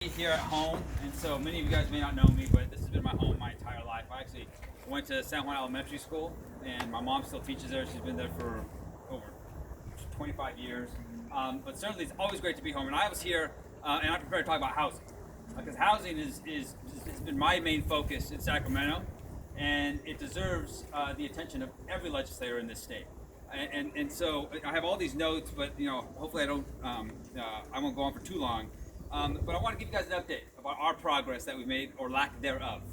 Here at home, and so many of you guys may not know me, but this has been my home my entire life. I actually went to San Juan Elementary School, and my mom still teaches there. She's been there for over 25 years. But certainly it's always great to be home. And I was here, and I'm prepared to talk about housing, because housing has been my main focus in Sacramento, and it deserves the attention of every legislator in this state. And so I have all these notes, but hopefully I won't go on for too long. But I want to give you guys an update about our progress that we've made, or lack thereof.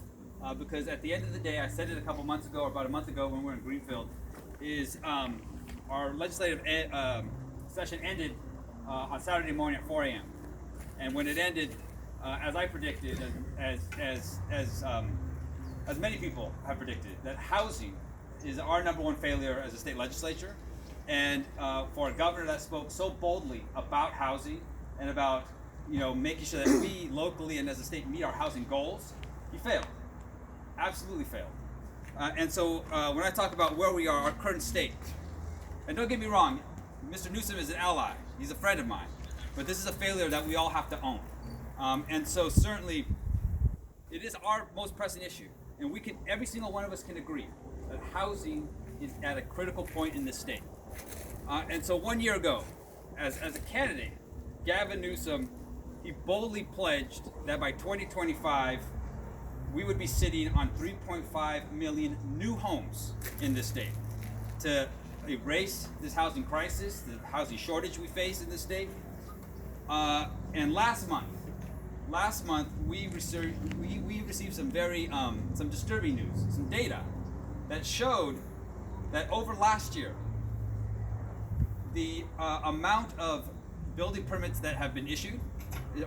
Because at the end of the day, I said it a couple months ago, or about a month ago when we were in Greenfield, is our legislative session ended on Saturday morning at 4 a.m. And when it ended, as I predicted, as many people have predicted, that housing is our #1 failure as a state legislature. And for a governor that spoke so boldly about housing and about making sure that we locally and as a state meet our housing goals, he failed. Absolutely failed. And so when I talk about where we are, our current state, and don't get me wrong, Mr. Newsom is an ally. He's a friend of mine. But this is a failure that we all have to own. And so certainly, it is our most pressing issue. And every single one of us can agree that housing is at a critical point in this state. And so 1 year ago, as a candidate, Gavin Newsom, he boldly pledged that by 2025, we would be sitting on 3.5 million new homes in this state to erase this housing crisis, the housing shortage we face in this state. And last month, we received some very some disturbing news, some data that showed that over last year, the amount of building permits that have been issued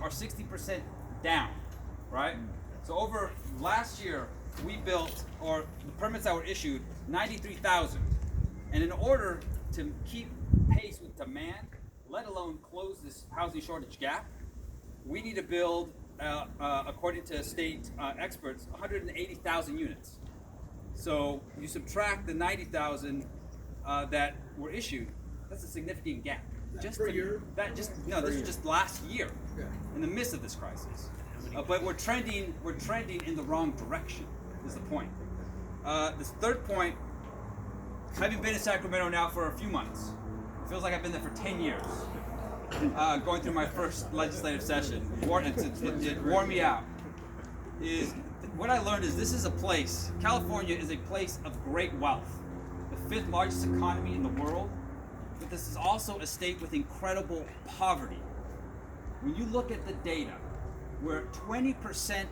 are 60% down, right? So over last year, we built, or the permits that were issued, 93,000. And in order to keep pace with demand, let alone close this housing shortage gap, we need to build, according to state experts, 180,000 units. So you subtract the 90,000 that were issued, that's a significant gap. This is just last year, in the midst of this crisis. But we're trending in the wrong direction, is the point. This third point, having been in Sacramento now for a few months, it feels like I've been there for 10 years, going through my first legislative session. It wore me out. What I learned is this is a place, California is a place of great wealth, the 5th largest economy in the world. But this is also a state with incredible poverty. When you look at the data, where 20%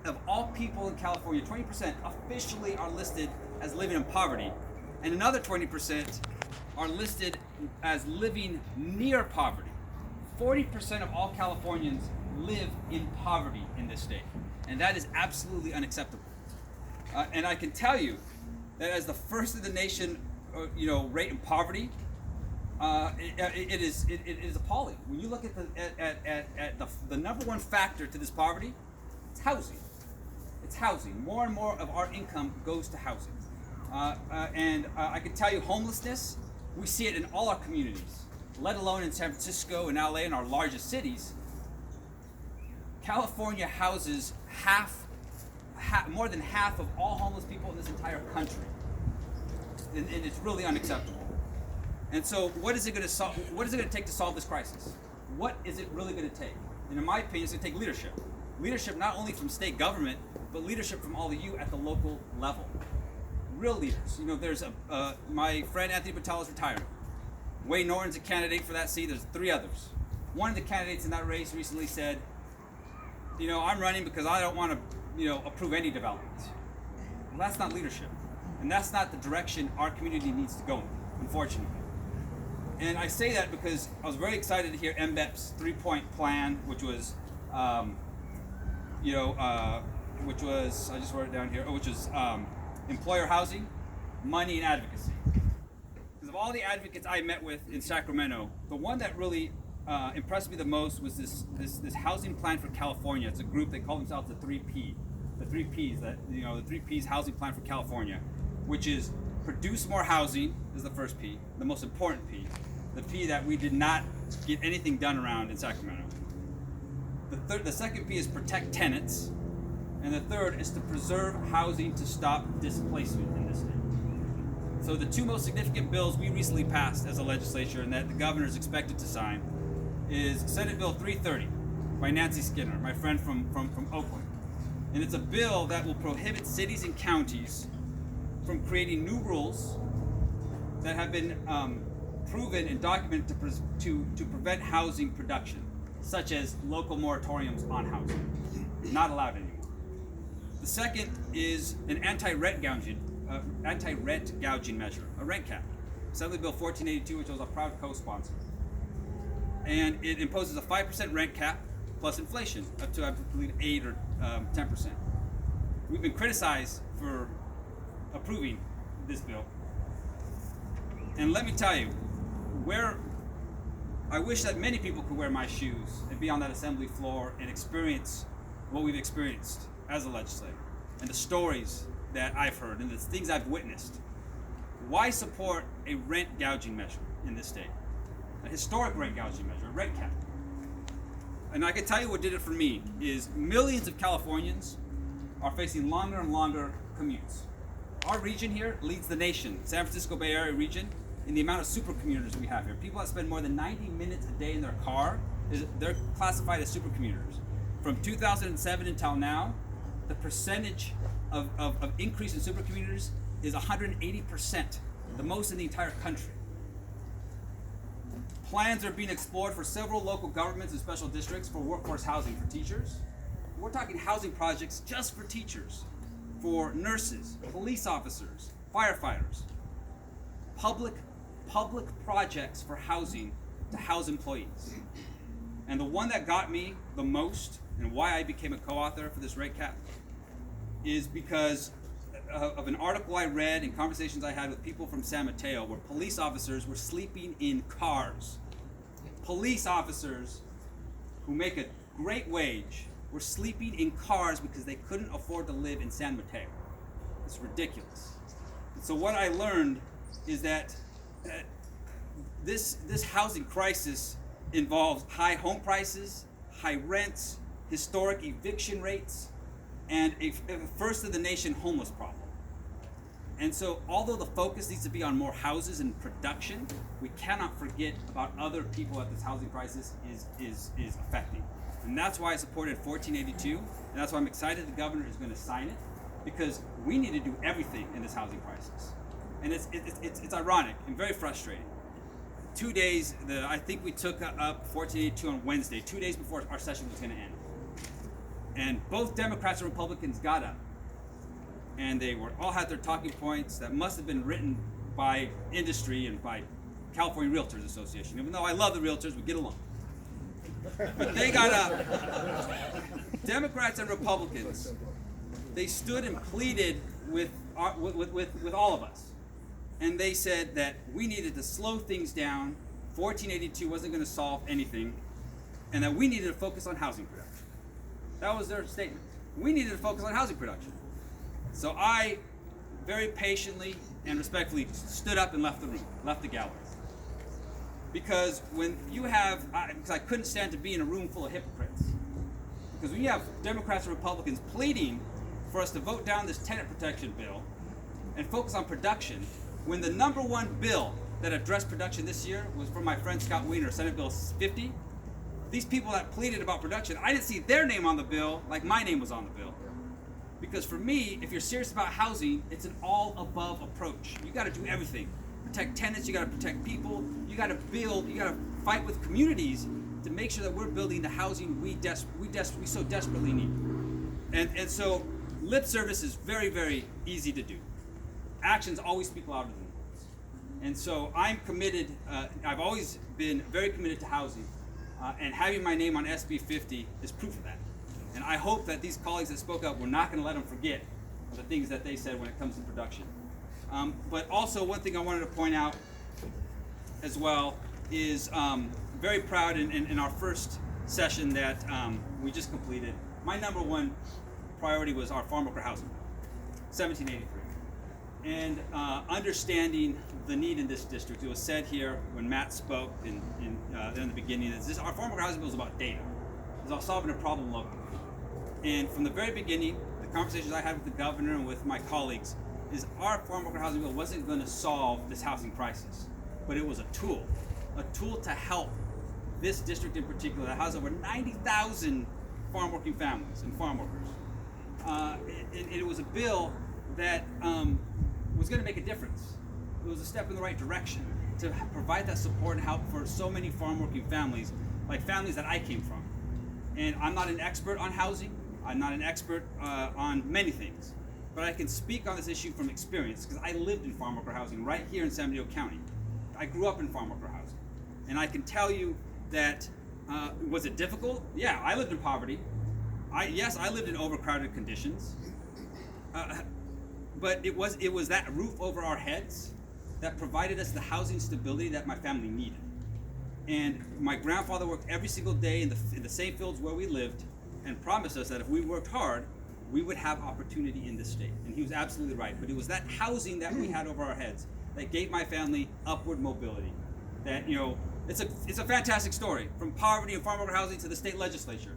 of all people in California, 20% officially are listed as living in poverty, and another 20% are listed as living near poverty. 40% of all Californians live in poverty in this state, and that is absolutely unacceptable. And I can tell you that as the first in the nation, rate in poverty, it is appalling. When you look at the #1 factor to this poverty, it's housing. It's housing. More and more of our income goes to housing. And I can tell you, homelessness, we see it in all our communities, let alone in San Francisco and LA and our largest cities. California houses more than half of all homeless people in this entire country. And it's really unacceptable. And so what is it going to take to solve this crisis? What is it really going to take? And in my opinion, it's going to take leadership. Leadership not only from state government, but leadership from all of you at the local level. Real leaders. There's my friend Anthony Patel is retiring. Wayne Norton's a candidate for that seat. There's 3 others. One of the candidates in that race recently said, I'm running because I don't want to, approve any development. Well, that's not leadership. And that's not the direction our community needs to go in, unfortunately. And I say that because I was very excited to hear MBEP's 3-point plan, which was, I just wrote it down here, which was employer housing, money, and advocacy. Because of all the advocates I met with in Sacramento, the one that really impressed me the most was this housing plan for California. It's a group, they call themselves the 3P. The 3 Ps, the 3 Ps housing plan for California, which is produce more housing is the first P, the most important P, the P that we did not get anything done around in Sacramento. The second P is protect tenants. And the third is to preserve housing to stop displacement in this state. So the two most significant bills we recently passed as a legislature and that the governor is expected to sign is Senate Bill 330 by Nancy Skinner, my friend from Oakland. And it's a bill that will prohibit cities and counties from creating new rules that have been proven and documented to prevent housing production, such as local moratoriums on housing. Not allowed anymore. The second is an anti-rent gouging measure, a rent cap. Assembly Bill 1482, which I was a proud co-sponsor. And it imposes a 5% rent cap plus inflation, up to, I believe, 8 or 10%. We've been criticized for approving this bill. And let me tell you, I wish that many people could wear my shoes and be on that assembly floor and experience what we've experienced as a legislator, and the stories that I've heard and the things I've witnessed. Why support a rent gouging measure in this state? A historic rent gouging measure, a rent cap. And I can tell you what did it for me is millions of Californians are facing longer and longer commutes. Our region here leads the nation, San Francisco Bay Area region, in the amount of super commuters we have here. People that spend more than 90 minutes a day in their car, they're classified as super commuters. From 2007 until now, the percentage of increase in supercommuters is 180%, the most in the entire country. Plans are being explored for several local governments and special districts for workforce housing for teachers. We're talking housing projects just for teachers, for nurses, police officers, firefighters. Public projects for housing to house employees. And the one that got me the most, and why I became a co-author for this rate cap, is because of an article I read and conversations I had with people from San Mateo where police officers were sleeping in cars. Police officers who make a great wage were sleeping in cars because they couldn't afford to live in San Mateo. It's ridiculous. And so what I learned is that this housing crisis involves high home prices, high rents, historic eviction rates, and a first of the nation homeless problem. And so although the focus needs to be on more houses and production, we cannot forget about other people that this housing crisis is affecting. And that's why I supported 1482, and that's why I'm excited the governor is going to sign it, because we need to do everything in this housing crisis. And it's ironic and very frustrating. 2 days, I think we took up 1482 on Wednesday, 2 days before our session was going to end. And both Democrats and Republicans got up, and they all had their talking points that must have been written by industry and by California Realtors Association. Even though I love the realtors, we get along. But they got up, Democrats and Republicans, they stood and pleaded with all of us. And they said that we needed to slow things down, 1482 wasn't going to solve anything, and that we needed to focus on housing production. That was their statement. We needed to focus on housing production. So I very patiently and respectfully stood up and left the room, left the gallery. Because when you have, because I couldn't stand to be in a room full of hypocrites. Because when you have Democrats and Republicans pleading for us to vote down this tenant protection bill and focus on production, when the number one bill that addressed production this year was from my friend Scott Wiener, Senate Bill 50, these people that pleaded about production, I didn't see their name on the bill like my name was on the bill. Because for me, if you're serious about housing, it's an all-above approach. You got to do everything. Protect tenants, you got to protect people, you got to build, you got to fight with communities to make sure that we're building the housing we so desperately need. And so lip service is very, very easy to do. Actions always speak louder than words. And so I'm committed, I've always been very committed to housing, and having my name on SB 50 is proof of that. And I hope that these colleagues that spoke up, we're not going to let them forget the things that they said when it comes to production. But also one thing I wanted to point out as well is very proud in our first session that we just completed. My number one priority was our Farmworker Housing Bill, 1783. And understanding the need in this district. It was said here when Matt spoke in the beginning that our Farmworker Housing Bill is about data. is about solving a problem locally. And from the very beginning, the conversations I had with the governor and with my colleagues is our farm worker housing bill wasn't going to solve this housing crisis, but it was a tool to help this district in particular that has over 90,000 farm working families and farm workers. It was a bill that was going to make a difference. It was a step in the right direction to provide that support and help for so many farm working families, like families that I came from. And I'm not an expert on housing. I'm not an expert on many things, but I can speak on this issue from experience because I lived in farm worker housing right here in San Bernardino County. I grew up in farm worker housing, and I can tell you that was it difficult? Yeah, I lived in poverty. Yes, I lived in overcrowded conditions, but it was that roof over our heads that provided us the housing stability that my family needed. And my grandfather worked every single day in the same fields where we lived, and promised us that if we worked hard, we would have opportunity in this state. And he was absolutely right. But it was that housing that we had over our heads that gave my family upward mobility. That, it's a fantastic story, from poverty and farm worker housing to the state legislature.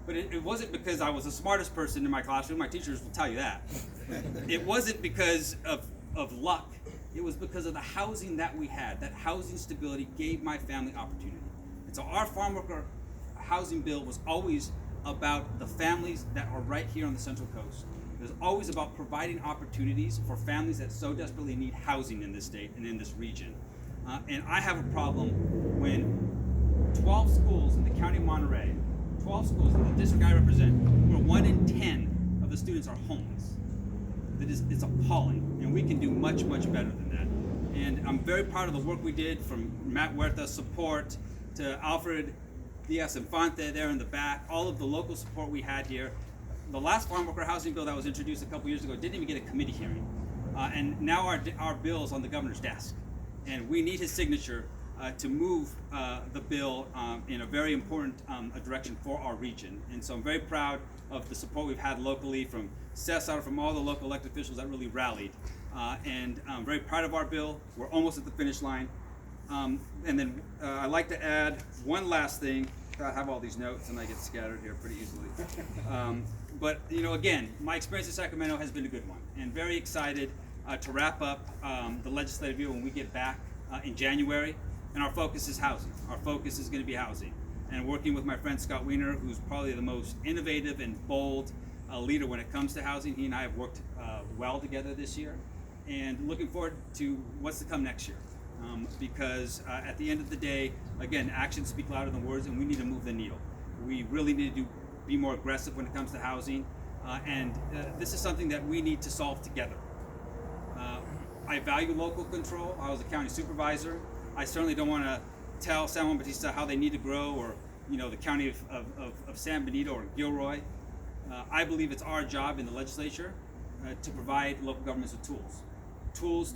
But it wasn't because I was the smartest person in my classroom. My teachers will tell you that. It wasn't because of luck. It was because of the housing that we had. That housing stability gave my family opportunity. And so our farm worker housing bill was always about the families that are right here on the Central Coast. It was always about providing opportunities for families that so desperately need housing in this state and in this region. And I have a problem when 12 schools in the county of Monterey, 12 schools in the district I represent, where 1 in 10 of the students are homeless. It's appalling, and we can do much, much better than that. And I'm very proud of the work we did, from Matt Huerta's support to Alfred Diaz-Infante there in the back, all of the local support we had here. The last farm worker housing bill that was introduced a couple years ago didn't even get a committee hearing. And now our bill is on the governor's desk. And we need his signature to move the bill in a very important direction for our region. And so I'm very proud of the support we've had locally from Cesar, from all the local elected officials that really rallied. And I'm very proud of our bill. We're almost at the finish line. And then I'd like to add one last thing. I have all these notes and I get scattered here pretty easily. But again, my experience in Sacramento has been a good one, and very excited to wrap up the legislative year when we get back in January. And our focus is housing. Our focus is going to be housing. And working with my friend Scott Wiener, who's probably the most innovative and bold leader when it comes to housing. He and I have worked well together this year, and looking forward to what's to come next year. Because at the end of the day, again, actions speak louder than words, and we need to move the needle. We really need to be more aggressive when it comes to housing, and this is something that we need to solve together. I value local control. I was a county supervisor. I certainly don't want to tell San Juan Bautista how they need to grow, or the county of San Benito or Gilroy. I believe it's our job in the legislature to provide local governments with tools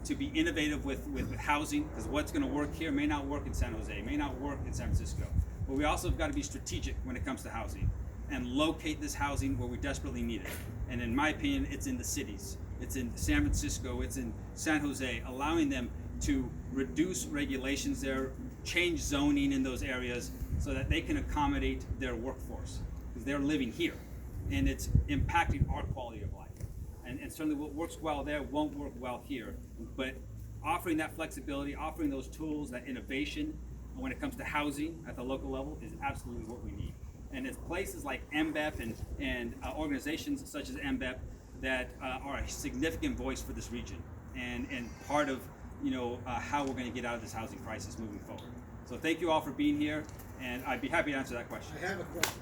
to be innovative with housing, because what's going to work here may not work in San Jose, may not work in San Francisco. But we also have got to be strategic when it comes to housing and locate this housing where we desperately need it. And in my opinion, it's in the cities. It's in San Francisco, it's in San Jose, allowing them to reduce regulations there, change zoning in those areas so that they can accommodate their workforce, because they're living here and it's impacting our quality of life. And certainly what works well there won't work well here. But offering that flexibility, offering those tools, that innovation when it comes to housing at the local level is absolutely what we need. And it's places like MBEP and organizations such as MBEP that are a significant voice for this region and part of how we're going to get out of this housing crisis moving forward. So thank you all for being here, and I'd be happy to answer that question. I have a question.